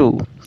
2،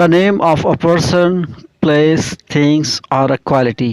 the name of a person, place, things or a quality۔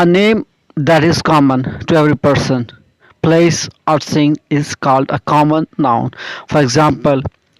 a name that is common to every person, place or thing is called a common noun۔ For example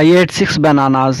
I ate 6 bananas،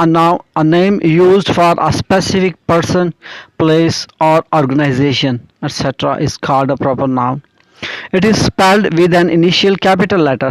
a name used for a specific person, place or organization etc. is called a proper noun. It is spelled with an initial capital letter۔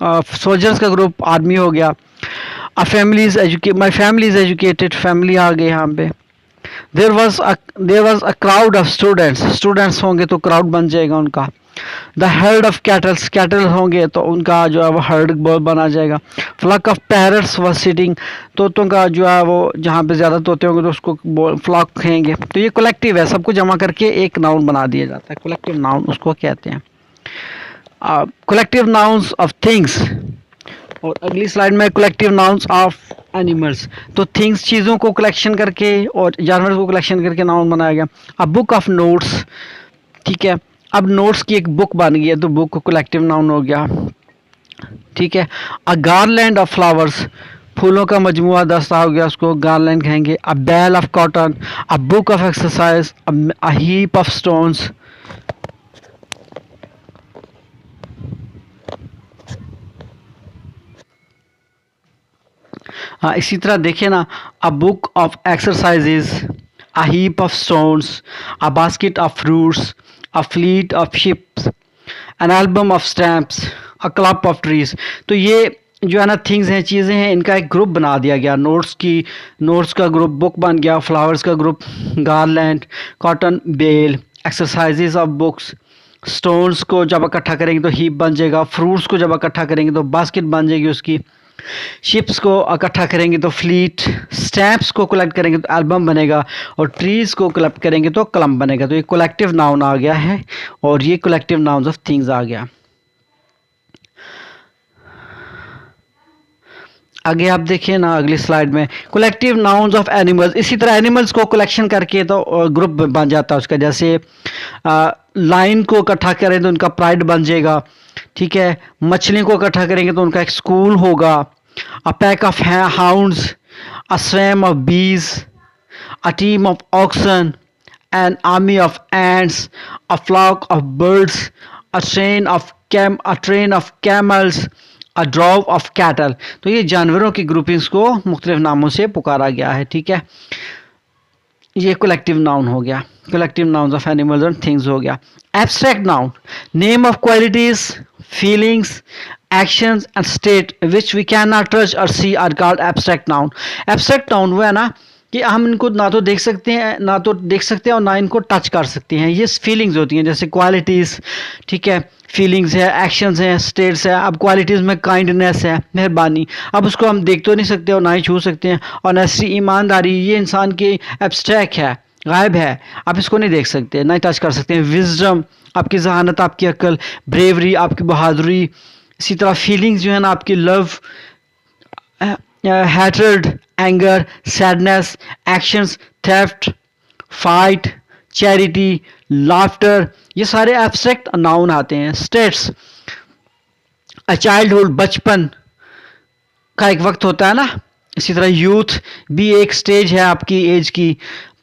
Soldiers का group army हो गया. My family is educated, family आ गई यहाँ पे. There was a crowd of students होंगे तो crowd बन जाएगा उनका. द हर्ड ऑफ कैटल होंगे तो उनका जो है वो हर्ड बना जाएगा. Flock of parrots was sitting, तोतों का जो है वो जहाँ पे ज़्यादा तोते होंगे तो उसको फ्लॉक कहेंगे. तो ये कलेक्टिव है, सबको जमा करके एक नाउन बना दिया जाता है. कलेक्टिव नाउन उसको कहते हैं. Collective nouns of things. और अगली स्लाइड में कलेक्टिव नाउन्स ऑफ एनिमल्स. तो थिंग्स चीज़ों को कलेक्शन करके और जानवरों को कलेक्शन करके नाउन बनाया गया. अ बुक ऑफ नोट्स, ठीक है. अब नोट्स की एक बुक बन गई है तो बुक को कलेक्टिव नाउन हो गया, ठीक है. अ गार्लैंड ऑफ फ्लावर्स, फूलों का मजमुआ दस्ता हो गया, उसको गार्लैंड कहेंगे. अ बैल of cotton, a book of exercise, a heap of stones. हाँ, इसी तरह देखिए ना, a book of exercises, a heap of stones, a basket of fruits, a fleet of ships, an album of stamps, a club of trees. तो ये जो है ना थिंग्स हैं, चीज़ें हैं, इनका एक ग्रुप बना दिया गया. नोट्स का ग्रुप बुक बन गया, फ्लावर्स का group garland, cotton bale, exercises of books. Stones को जब इकट्ठा करेंगे तो हीप बन जाएगा. फ्रूट्स को जब इकट्ठा करेंगे तो बास्केट बन जाएगी उसकी. शिप्स को इकट्ठा करेंगे तो फ्लीट. स्टैम्प्स को कलेक्ट करेंगे तो एल्बम बनेगा. और ट्रीज को कलेक्ट करेंगे तो कलम बनेगा. तो ये कलेक्टिव नाउन आ गया है और ये कलेक्टिव नाउन्स ऑफ थिंग्स आ गया. आगे आप देखिए ना अगली स्लाइड में कलेक्टिव नाउन्स ऑफ एनिमल्स. इसी तरह एनिमल्स को कलेक्शन करके तो ग्रुप बन जाता है उसका. जैसे लाइन को इकट्ठा करें तो उनका प्राइड बन जाएगा, ठीक है. मछली को इकट्ठा करेंगे तो उनका एक स्कूल होगा. A pack of hounds, a swarm of bees, a team of oxen, an army of ants, a flock of birds, a train of camels, a drove of cattle. तो ये जानवरों की ग्रुपिंग्स को मुख्तलिफ नामों से पुकारा गया है, ठीक है. ये कलेक्टिव नाउन हो गया. Collective nouns of animals and things हो गया. Abstract noun, name of qualities, feelings, actions and state which we can not touch और see are called abstract noun. Abstract noun वो है ना कि हम इनको ना तो देख सकते हैं और ना इनको टच कर सकते हैं. ये फीलिंग्स होती हैं, जैसे क्वालिटीज़, ठीक है. फीलिंग्स है, एक्शंस हैं, स्टेट्स है. अब क्वालिटीज़ में काइंडनेस है, मेहरबानी. अब उसको हम देख तो नहीं सकते और ना ही छू सकते हैं. और नैसी ईमानदारी, ये इंसान की एब्स्ट्रैक्ट है, गायब है, आप इसको नहीं देख सकते, ना ही टच कर सकते हैं. विजडम, आपकी जहानत, आपकी अक्ल. ब्रेवरी, आपकी बहादुरी. इसी तरह फीलिंग्स जो है ना आपकी love, hatred, anger, sadness. Actions, theft, fight, charity, laughter. ये सारे एब्स्ट्रैक्ट नाउन आते हैं. स्टेट्स, अ चाइल्डहुड, बचपन का एक वक्त होता है ना. इसी तरह यूथ भी एक स्टेज है आपकी एज की.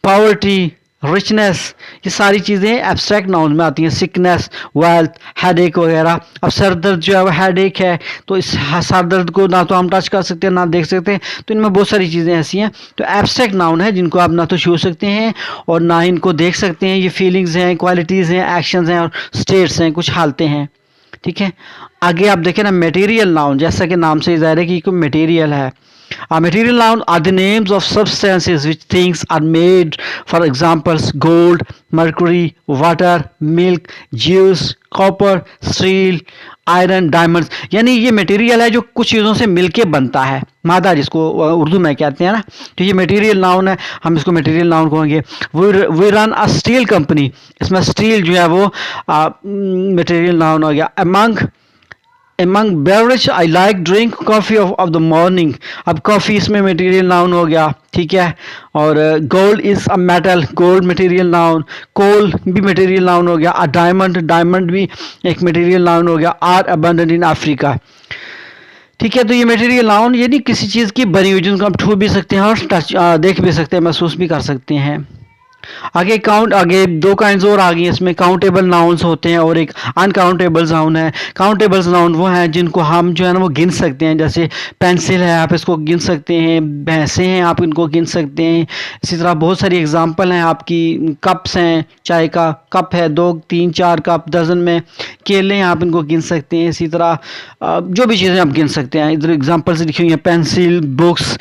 पॉवर्टी, रिचनेस, ये सारी चीज़ें एब्स्ट्रैक्ट नाउन में आती हैं. सिकनेस, वेल्थ, हेडेक वगैरह. अब सर दर्द जो है वो हेडेक है, तो इस सर दर्द को ना तो हम टच कर सकते हैं ना देख सकते हैं. तो इनमें बहुत सारी चीज़ें ऐसी हैं. तो एब्स्ट्रैक्ट नाउन है जिनको आप ना तो छू सकते हैं और ना इनको देख सकते हैं. ये फीलिंग्स हैं, क्वालिटीज़ हैं, एक्शंस हैं और स्टेट्स हैं, कुछ हालतें हैं, ठीक है. आगे आप देखें ना मटेरियल नाउन, जैसा कि नाम से ज़ाहिर है कि कोई मटेरियल है. Material noun are the names of substances which things are made. For examples, gold, mercury, water, milk, juice, copper, steel, iron, diamonds. यानी ये मटेरियल है जो कुछ चीज़ों से मिलके बनता है, मादा जिसको उर्दू में कहते हैं ना. तो ये मटेरियल नाउन है, हम इसको मटेरियल नाउन कहेंगे. We run a steel company, इसमें स्टील जो है वो मटेरियल नाउन हो गया. Among beverage I like drink coffee of the morning. अब कॉफ़ी इसमें मटेरियल नाउन हो गया, ठीक है. और gold is a metal, gold material noun. Coal भी मटेरियल नाउन हो गया. अ डायमंड भी एक मटेरियल नाउन हो गया. आर अबंडेंट इन अफ्रीका, ठीक है. तो ये मटेरियल नाउन ये नहीं किसी चीज़ की बनी हुई जिनको हम छू भी सकते हैं और टच देख भी सकते हैं, महसूस भी कर सकते हैं, आगे काउंट, आगे दो काइंड्स और आ गई हैं इसमें, काउंटेबल नाउन्स होते हैं और एक अनकाउंटेबल नाउन है। काउंटेबल नाउन वो हैं जिनको हम जो है ना वो गिन सकते हैं, जैसे पेंसिल है आप इसको गिन सकते हैं, भैंसे हैं आप इनको गिन सकते हैं। इसी तरह बहुत सारी एग्जांपल हैं आपकी, कप्स हैं, चाय का कप है 2 3 4 कप, डजन में केले हैं आप इनको गिन सकते हैं। इसी तरह जो भी चीज़ें आप गिन सकते हैं, इधर एग्जाम्पल से लिखी हुई है, pencil, books,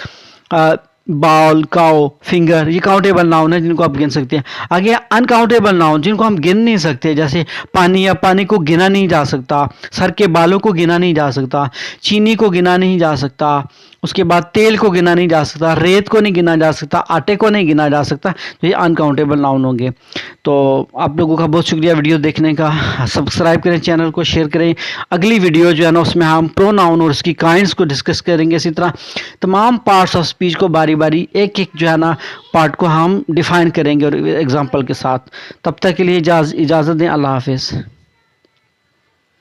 ball, cow, finger, ये काउंटेबल नाउन है जिनको आप गिन सकते हैं। आगे अनकाउंटेबल नाउन जिनको हम गिन नहीं सकते, जैसे पानी, या पानी को गिना नहीं जा सकता, सर के बालों को गिना नहीं जा सकता, चीनी को गिना नहीं जा सकता, उसके बाद तेल को गिना नहीं जा सकता, रेत को नहीं गिना जा सकता, आटे को नहीं गिना जा सकता, तो ये अनकाउंटेबल नाउन होंगे। तो आप लोगों का बहुत शुक्रिया वीडियो देखने का, सब्सक्राइब करें चैनल को, शेयर करें। अगली वीडियो जो है ना उसमें हम प्रोनाउन और उसकी काइंड्स को डिस्कस करेंगे। इसी तरह तमाम पार्ट्स ऑफ स्पीच को बारी बारी एक एक जो है ना पार्ट को हम डिफाइन करेंगे और एग्जाम्पल के साथ। तब तक के लिए इजाज़त दें, अल्लाह हाफिज़।